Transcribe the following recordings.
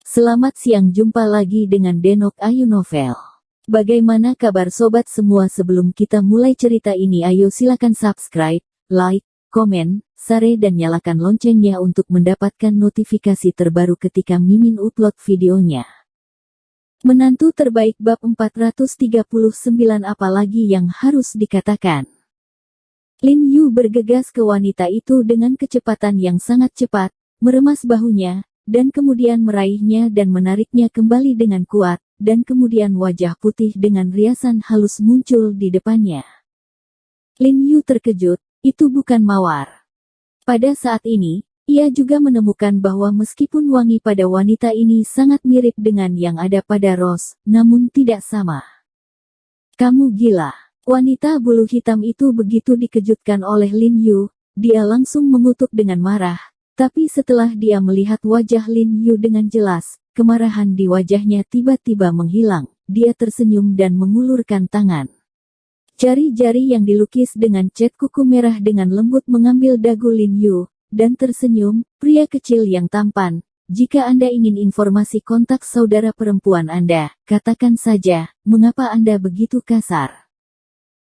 Selamat siang, jumpa lagi dengan Denok Ayu Novel. Bagaimana kabar sobat semua? Sebelum kita mulai cerita ini, ayo silakan subscribe, like, komen, share dan nyalakan loncengnya untuk mendapatkan notifikasi terbaru ketika Mimin upload videonya. Menantu terbaik bab 439, apalagi yang harus dikatakan. Lin Yu bergegas ke wanita itu dengan kecepatan yang sangat cepat, meremas bahunya, dan kemudian meraihnya dan menariknya kembali dengan kuat, dan kemudian wajah putih dengan riasan halus muncul di depannya. Lin Yu terkejut, itu bukan mawar. Pada saat ini, ia juga menemukan bahwa meskipun wangi pada wanita ini sangat mirip dengan yang ada pada Rose, namun tidak sama. Kamu gila. Wanita bulu hitam itu begitu dikejutkan oleh Lin Yu, dia langsung mengutuk dengan marah. Tapi setelah dia melihat wajah Lin Yu dengan jelas, kemarahan di wajahnya tiba-tiba menghilang. Dia tersenyum dan mengulurkan tangan. Jari-jari yang dilukis dengan cat kuku merah dengan lembut mengambil dagu Lin Yu, dan tersenyum, pria kecil yang tampan. Jika Anda ingin informasi kontak saudara perempuan Anda, katakan saja, mengapa Anda begitu kasar?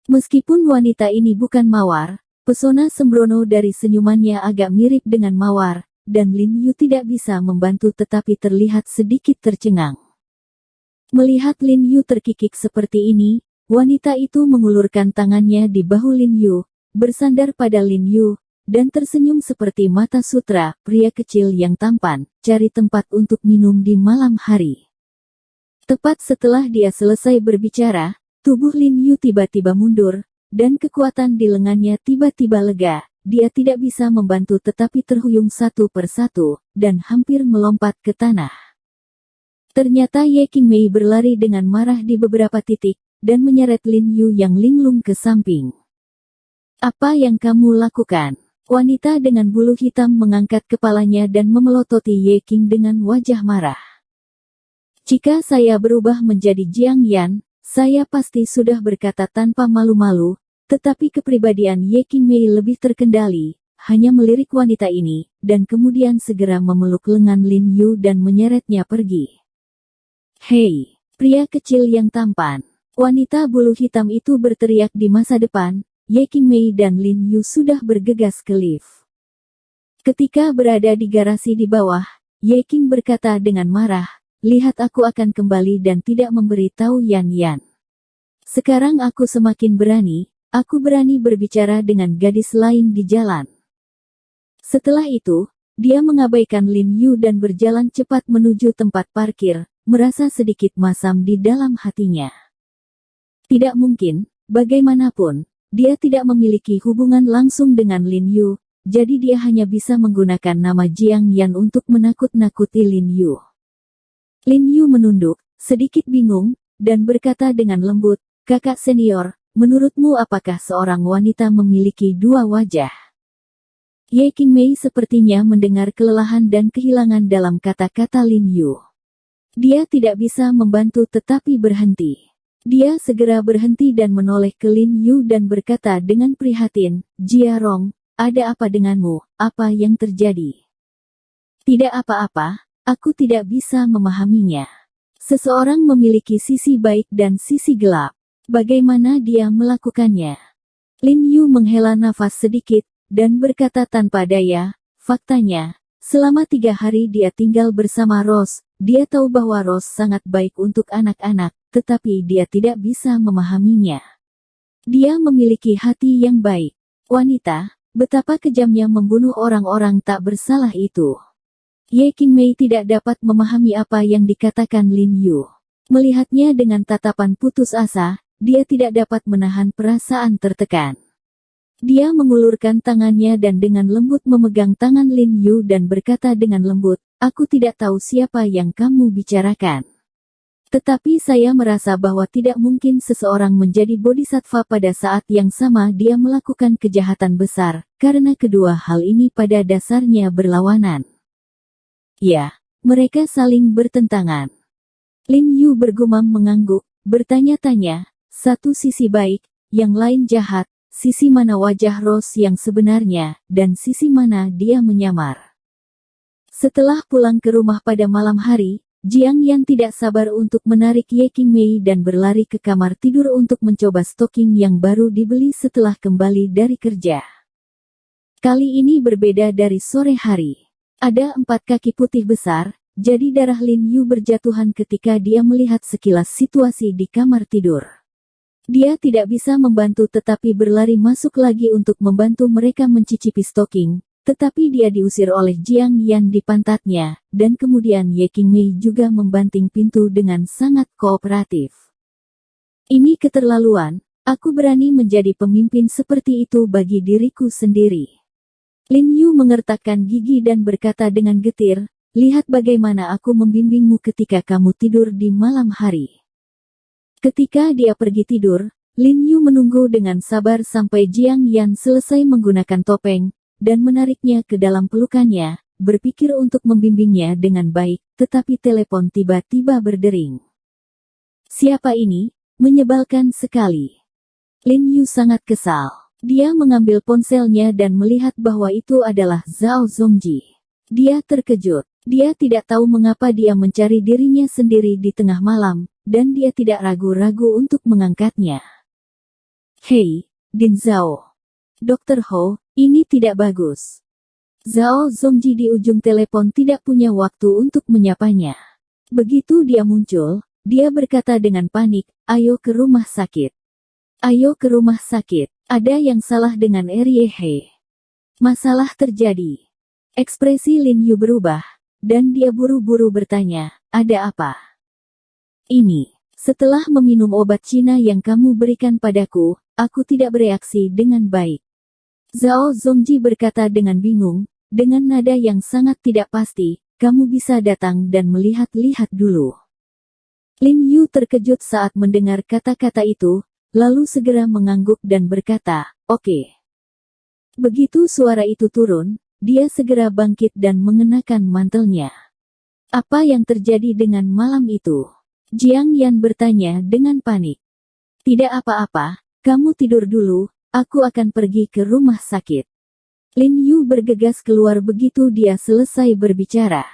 Meskipun wanita ini bukan mawar, pesona sembrono dari senyumannya agak mirip dengan mawar, dan Lin Yu tidak bisa membantu tetapi terlihat sedikit tercengang. Melihat Lin Yu terkikik seperti ini, wanita itu mengulurkan tangannya di bahu Lin Yu, bersandar pada Lin Yu, dan tersenyum seperti mata sutra, pria kecil yang tampan, cari tempat untuk minum di malam hari. Tepat setelah dia selesai berbicara, tubuh Lin Yu tiba-tiba mundur, dan kekuatan di lengannya tiba-tiba lega. Dia tidak bisa membantu tetapi terhuyung satu persatu, dan hampir melompat ke tanah. Ternyata Ye Qingmei berlari dengan marah di beberapa titik, dan menyeret Lin Yu yang linglung ke samping. Apa yang kamu lakukan? Wanita dengan bulu hitam mengangkat kepalanya dan memelototi Ye Qing dengan wajah marah. Jika saya berubah menjadi Jiang Yan, saya pasti sudah berkata tanpa malu-malu, tetapi kepribadian Ye Qingmei lebih terkendali, hanya melirik wanita ini, dan kemudian segera memeluk lengan Lin Yu dan menyeretnya pergi. Hei, pria kecil yang tampan. Wanita bulu hitam itu berteriak di masa depan. Ye Qingmei dan Lin Yu sudah bergegas ke lift. Ketika berada di garasi di bawah, Ye Qing berkata dengan marah, lihat aku akan kembali dan tidak memberitahu Yan Yan. Sekarang aku semakin berani, aku berani berbicara dengan gadis lain di jalan. Setelah itu, dia mengabaikan Lin Yu dan berjalan cepat menuju tempat parkir, merasa sedikit masam di dalam hatinya. Tidak mungkin, bagaimanapun, dia tidak memiliki hubungan langsung dengan Lin Yu, jadi dia hanya bisa menggunakan nama Jiang Yan untuk menakut-nakuti Lin Yu. Lin Yu menunduk, sedikit bingung, dan berkata dengan lembut, kakak senior, menurutmu apakah seorang wanita memiliki dua wajah? Ye Qingmei sepertinya mendengar kelelahan dan kehilangan dalam kata-kata Lin Yu. Dia tidak bisa membantu tetapi berhenti. Dia segera berhenti dan menoleh ke Lin Yu dan berkata dengan prihatin, Jia Rong, ada apa denganmu, apa yang terjadi? Tidak apa-apa. Aku tidak bisa memahaminya. Seseorang memiliki sisi baik dan sisi gelap. Bagaimana dia melakukannya? Lin Yu menghela nafas sedikit, dan berkata tanpa daya, faktanya, selama 3 hari dia tinggal bersama Rose, dia tahu bahwa Rose sangat baik untuk anak-anak, tetapi dia tidak bisa memahaminya. Dia memiliki hati yang baik. Wanita, betapa kejamnya membunuh orang-orang tak bersalah itu. Ye Qingmei tidak dapat memahami apa yang dikatakan Lin Yu. Melihatnya dengan tatapan putus asa, dia tidak dapat menahan perasaan tertekan. Dia mengulurkan tangannya dan dengan lembut memegang tangan Lin Yu dan berkata dengan lembut, aku tidak tahu siapa yang kamu bicarakan. Tetapi saya merasa bahwa tidak mungkin seseorang menjadi bodhisattva pada saat yang sama dia melakukan kejahatan besar, karena kedua hal ini pada dasarnya berlawanan. Ya, mereka saling bertentangan. Lin Yu bergumam mengangguk, bertanya-tanya, satu sisi baik, yang lain jahat, sisi mana wajah Rose yang sebenarnya, dan sisi mana dia menyamar. Setelah pulang ke rumah pada malam hari, Jiang Yan tidak sabar untuk menarik Ye Qingmei dan berlari ke kamar tidur untuk mencoba stoking yang baru dibeli setelah kembali dari kerja. Kali ini berbeda dari sore hari. Ada 4 kaki putih besar, jadi darah Lin Yu berjatuhan ketika dia melihat sekilas situasi di kamar tidur. Dia tidak bisa membantu tetapi berlari masuk lagi untuk membantu mereka mencicipi stoking, tetapi dia diusir oleh Jiang Yan di pantatnya, dan kemudian Ye Qingmei juga membanting pintu dengan sangat kooperatif. Ini keterlaluan, aku berani menjadi pemimpin seperti itu bagi diriku sendiri. Lin Yu mengertakkan gigi dan berkata dengan getir, lihat bagaimana aku membimbingmu ketika kamu tidur di malam hari. Ketika dia pergi tidur, Lin Yu menunggu dengan sabar sampai Jiang Yan selesai menggunakan topeng, dan menariknya ke dalam pelukannya, berpikir untuk membimbingnya dengan baik, tetapi telepon tiba-tiba berdering. Siapa ini? Menyebalkan sekali. Lin Yu sangat kesal. Dia mengambil ponselnya dan melihat bahwa itu adalah Zhao Zongji. Dia terkejut. Dia tidak tahu mengapa dia mencari dirinya sendiri di tengah malam, dan dia tidak ragu-ragu untuk mengangkatnya. Hei, Din Zhao. Dr. Ho, ini tidak bagus. Zhao Zongji di ujung telepon tidak punya waktu untuk menyapanya. Begitu dia muncul, dia berkata dengan panik, ayo ke rumah sakit. Ayo ke rumah sakit. Ada yang salah dengan Riehe. Masalah terjadi. Ekspresi Lin Yu berubah, dan dia buru-buru bertanya, ada apa? Ini, setelah meminum obat Cina yang kamu berikan padaku, aku tidak bereaksi dengan baik. Zhao Zongji berkata dengan bingung, dengan nada yang sangat tidak pasti, kamu bisa datang dan melihat-lihat dulu. Lin Yu terkejut saat mendengar kata-kata itu, lalu segera mengangguk dan berkata, oke. Begitu suara itu turun, dia segera bangkit dan mengenakan mantelnya. Apa yang terjadi dengan malam itu? Jiang Yan bertanya dengan panik. Tidak apa-apa, kamu tidur dulu, aku akan pergi ke rumah sakit. Lin Yu bergegas keluar begitu dia selesai berbicara.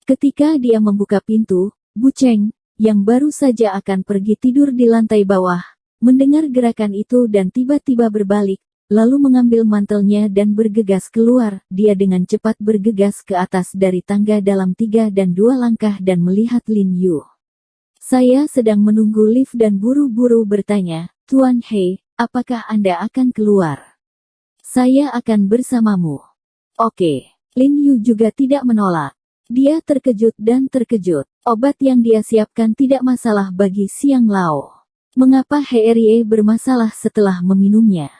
Ketika dia membuka pintu, Bu Cheng, yang baru saja akan pergi tidur di lantai bawah, mendengar gerakan itu dan tiba-tiba berbalik, lalu mengambil mantelnya dan bergegas keluar. Dia dengan cepat bergegas ke atas dari tangga dalam 3 dan 2 langkah dan melihat Lin Yu. Saya sedang menunggu lift dan buru-buru bertanya, Tuan He, apakah Anda akan keluar? Saya akan bersamamu. Oke. Lin Yu juga tidak menolak. Dia terkejut dan terkejut. Obat yang dia siapkan tidak masalah bagi Xiang Lao. Mengapa He bermasalah setelah meminumnya?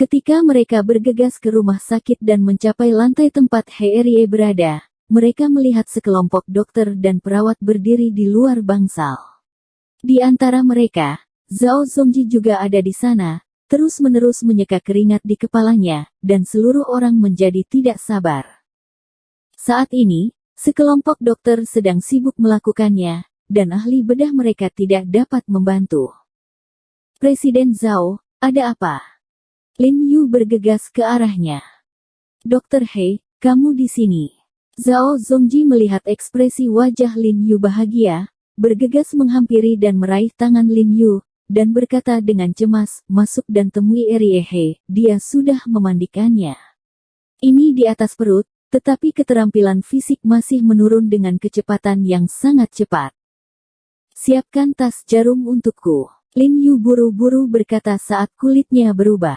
Ketika mereka bergegas ke rumah sakit dan mencapai lantai tempat He berada, mereka melihat sekelompok dokter dan perawat berdiri di luar bangsal. Di antara mereka, Zhao Zongji juga ada di sana, terus-menerus menyeka keringat di kepalanya, dan seluruh orang menjadi tidak sabar. Saat ini, sekelompok dokter sedang sibuk melakukannya, dan ahli bedah mereka tidak dapat membantu. Presiden Zhao, ada apa? Lin Yu bergegas ke arahnya. Dr. He, kamu di sini. Zhao Zongji melihat ekspresi wajah Lin Yu bahagia, bergegas menghampiri dan meraih tangan Lin Yu, dan berkata dengan cemas, masuk dan temui Riehe, dia sudah memandikannya. Ini di atas perut, tetapi keterampilan fisik masih menurun dengan kecepatan yang sangat cepat. Siapkan tas jarum untukku. Lin Yu buru-buru berkata saat kulitnya berubah.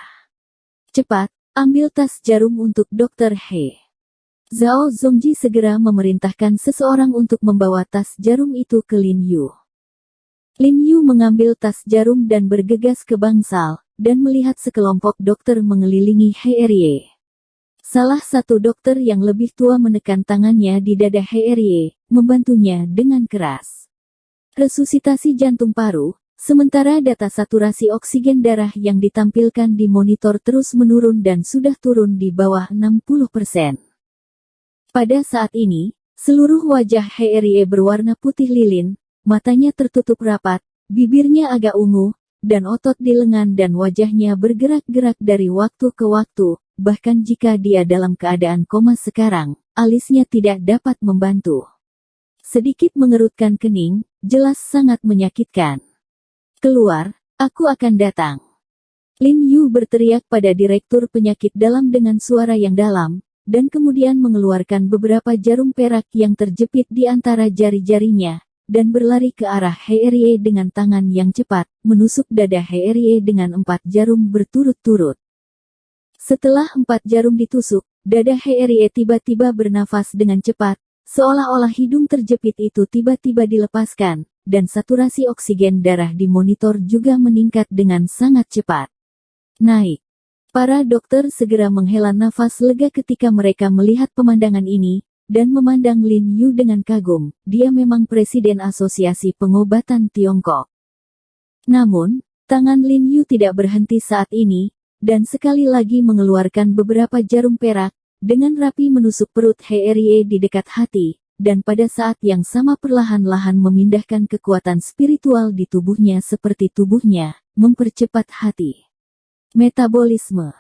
Cepat, ambil tas jarum untuk Dr. He. Zhao Zongji segera memerintahkan seseorang untuk membawa tas jarum itu ke Lin Yu. Lin Yu mengambil tas jarum dan bergegas ke bangsal, dan melihat sekelompok dokter mengelilingi He. Salah satu dokter yang lebih tua menekan tangannya di dada He, membantunya dengan keras. Resusitasi jantung paru, sementara data saturasi oksigen darah yang ditampilkan di monitor terus menurun dan sudah turun di bawah 60%. Pada saat ini, seluruh wajah He berwarna putih lilin, matanya tertutup rapat, bibirnya agak ungu, dan otot di lengan dan wajahnya bergerak-gerak dari waktu ke waktu, bahkan jika dia dalam keadaan koma sekarang, alisnya tidak dapat membantu. Sedikit mengerutkan kening, jelas sangat menyakitkan. Keluar, aku akan datang. Lin Yu berteriak pada direktur penyakit dalam dengan suara yang dalam, dan kemudian mengeluarkan beberapa jarum perak yang terjepit di antara jari-jarinya, dan berlari ke arah Heerie dengan tangan yang cepat, menusuk dada Heerie dengan 4 jarum berturut-turut. Setelah 4 jarum ditusuk, dada Heerie tiba-tiba bernafas dengan cepat, seolah-olah hidung terjepit itu tiba-tiba dilepaskan, dan saturasi oksigen darah di monitor juga meningkat dengan sangat cepat. Naik. Para dokter segera menghela nafas lega ketika mereka melihat pemandangan ini, dan memandang Lin Yu dengan kagum. Dia memang presiden Asosiasi Pengobatan Tiongkok. Namun, tangan Lin Yu tidak berhenti saat ini, dan sekali lagi mengeluarkan beberapa jarum perak, dengan rapi menusuk perut Heerie di dekat hati, dan pada saat yang sama perlahan-lahan memindahkan kekuatan spiritual di tubuhnya seperti tubuhnya, mempercepat hati. Metabolisme.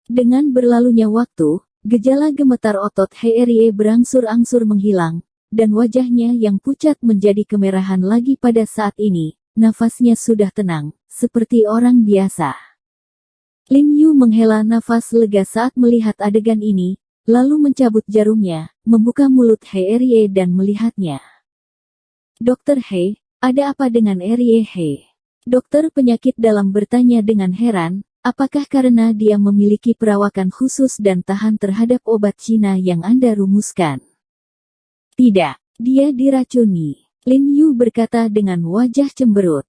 Dengan berlalunya waktu, gejala gemetar otot Heerie berangsur-angsur menghilang, dan wajahnya yang pucat menjadi kemerahan lagi pada saat ini, nafasnya sudah tenang, seperti orang biasa. Lin Yu menghela nafas lega saat melihat adegan ini, lalu mencabut jarumnya, membuka mulut Heerie dan melihatnya. Dokter He, ada apa dengan Heerie He? Dokter penyakit dalam bertanya dengan heran. Apakah karena dia memiliki perawakan khusus dan tahan terhadap obat Cina yang Anda rumuskan? Tidak, dia diracuni. Lin Yu berkata dengan wajah cemberut.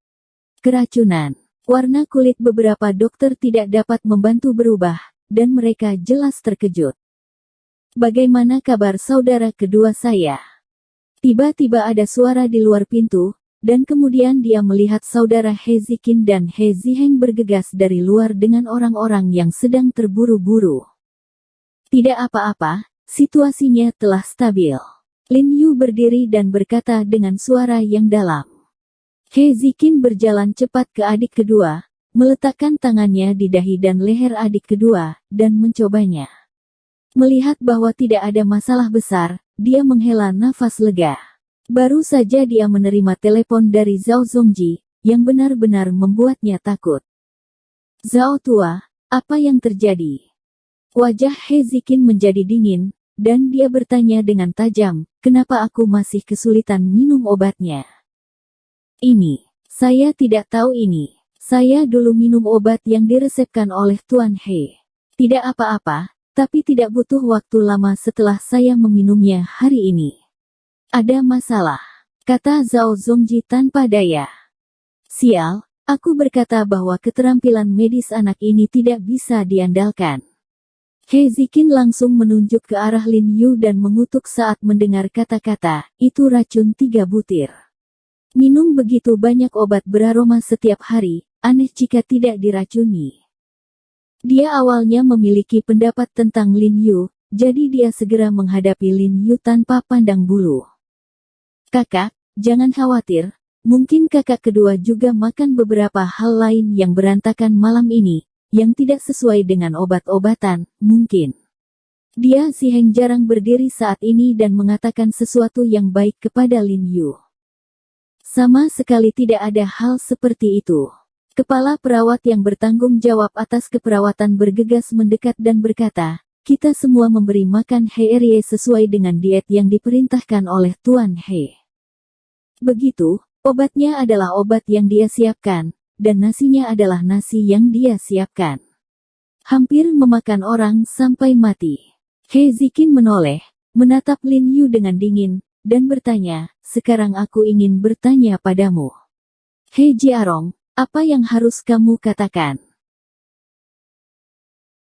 Keracunan. Warna kulit beberapa dokter tidak dapat membantu berubah, dan mereka jelas terkejut. Bagaimana kabar saudara kedua saya? Tiba-tiba ada suara di luar pintu, dan kemudian dia melihat saudara He Ziqin dan He Ziheng bergegas dari luar dengan orang-orang yang sedang terburu-buru. Tidak apa-apa, situasinya telah stabil. Lin Yu berdiri dan berkata dengan suara yang dalam. He Ziqin berjalan cepat ke adik kedua, meletakkan tangannya di dahi dan leher adik kedua, dan mencobanya. Melihat bahwa tidak ada masalah besar, dia menghela nafas lega. Baru saja dia menerima telepon dari Zhao Zongji, yang benar-benar membuatnya takut. Zhao tua, apa yang terjadi? Wajah He Ziqin menjadi dingin, dan dia bertanya dengan tajam, kenapa aku masih kesulitan minum obatnya? Saya tidak tahu ini. Saya dulu minum obat yang diresepkan oleh Tuan He. Tidak apa-apa, tapi tidak butuh waktu lama setelah saya meminumnya hari ini. Ada masalah, kata Zhao Zongji tanpa daya. Sial, aku berkata bahwa keterampilan medis anak ini tidak bisa diandalkan. He Ziqin langsung menunjuk ke arah Lin Yu dan mengutuk saat mendengar kata-kata, itu racun 3 butir. Minum begitu banyak obat beraroma setiap hari, aneh jika tidak diracuni. Dia awalnya memiliki pendapat tentang Lin Yu, jadi dia segera menghadapi Lin Yu tanpa pandang bulu. Kakak, jangan khawatir, mungkin kakak kedua juga makan beberapa hal lain yang berantakan malam ini, yang tidak sesuai dengan obat-obatan, mungkin. Dia Ziheng jarang berdiri saat ini dan mengatakan sesuatu yang baik kepada Lin Yu. Sama sekali tidak ada hal seperti itu. Kepala perawat yang bertanggung jawab atas keperawatan bergegas mendekat dan berkata, kita semua memberi makan Heerie sesuai dengan diet yang diperintahkan oleh Tuan He. Begitu, obatnya adalah obat yang dia siapkan, dan nasinya adalah nasi yang dia siapkan. Hampir memakan orang sampai mati. He Ziqin menoleh, menatap Lin Yu dengan dingin, dan bertanya, sekarang aku ingin bertanya padamu. He Jiarong, apa yang harus kamu katakan?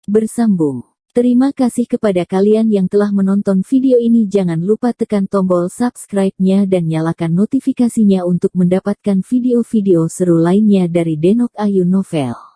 Bersambung. Terima kasih kepada kalian yang telah menonton video ini. Jangan lupa tekan tombol subscribe-nya dan nyalakan notifikasinya untuk mendapatkan video-video seru lainnya dari Denok Ayu Novel.